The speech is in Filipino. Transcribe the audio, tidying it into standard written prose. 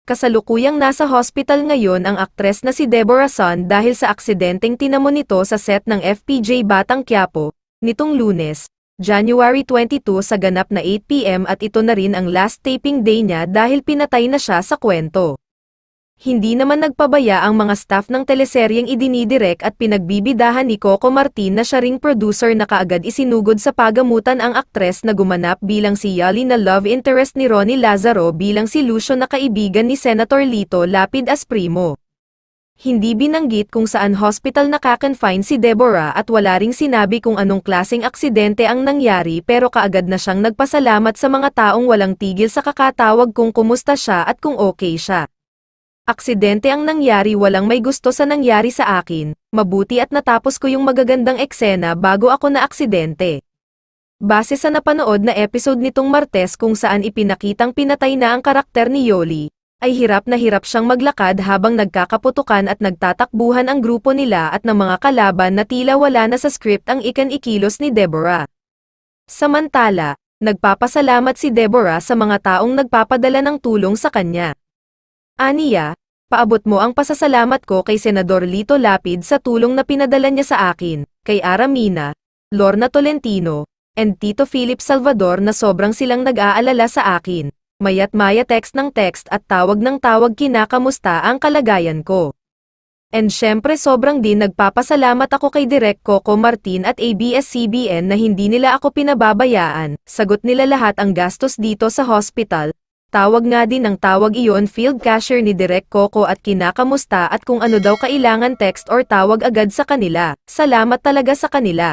Kasalukuyang nasa hospital ngayon ang aktres na si Deborah Sun dahil sa aksidenteng tinamo nito sa set ng FPJ Batang Quiapo, nitong Lunes, January 22 sa ganap na 8 PM at ito na rin ang last taping day niya dahil pinatay na siya sa kwento. Hindi naman nagpabaya ang mga staff ng teleseryeng idinidirek at pinagbibidahan ni Coco Martin na siya ring producer na kaagad isinugod sa pagamutan ang aktres na gumanap bilang si Yali na love interest ni Ronnie Lazaro bilang si Lucio na kaibigan ni Senator Lito Lapid as primo. Hindi binanggit kung saan hospital nakakonfine si Deborah at wala ring sinabi kung anong klaseng aksidente ang nangyari pero kaagad na siyang nagpasalamat sa mga taong walang tigil sa kakatawag kung kumusta siya at kung okay siya. Aksidente ang nangyari, walang may gusto sa nangyari sa akin, mabuti at natapos ko yung magagandang eksena bago ako na aksidente. Base sa napanood na episode nitong Martes kung saan ipinakitang pinatay na ang karakter ni Yoli, ay hirap na hirap siyang maglakad habang nagkakaputukan at nagtatakbuhan ang grupo nila at ng mga kalaban na tila wala na sa script ang ikan-ikilos ni Deborah. Samantala, nagpapasalamat si Deborah sa mga taong nagpapadala ng tulong sa kanya. Aniya, paabot mo ang pasasalamat ko kay Senador Lito Lapid sa tulong na pinadala niya sa akin, kay Aramina, Lorna Tolentino, and Tito Philip Salvador na sobrang silang nag-aalala sa akin. Maya't maya text ng text at tawag ng tawag kinakamusta ang kalagayan ko. And syempre sobrang din nagpapasalamat ako kay Direk Coco Martin at ABS-CBN na hindi nila ako pinababayaan, sagot nila lahat ang gastos dito sa hospital. Tawag nga din ng tawag iyon field cashier ni Direk Coco at kinakamusta at kung ano daw kailangan text or tawag agad sa kanila. Salamat talaga sa kanila.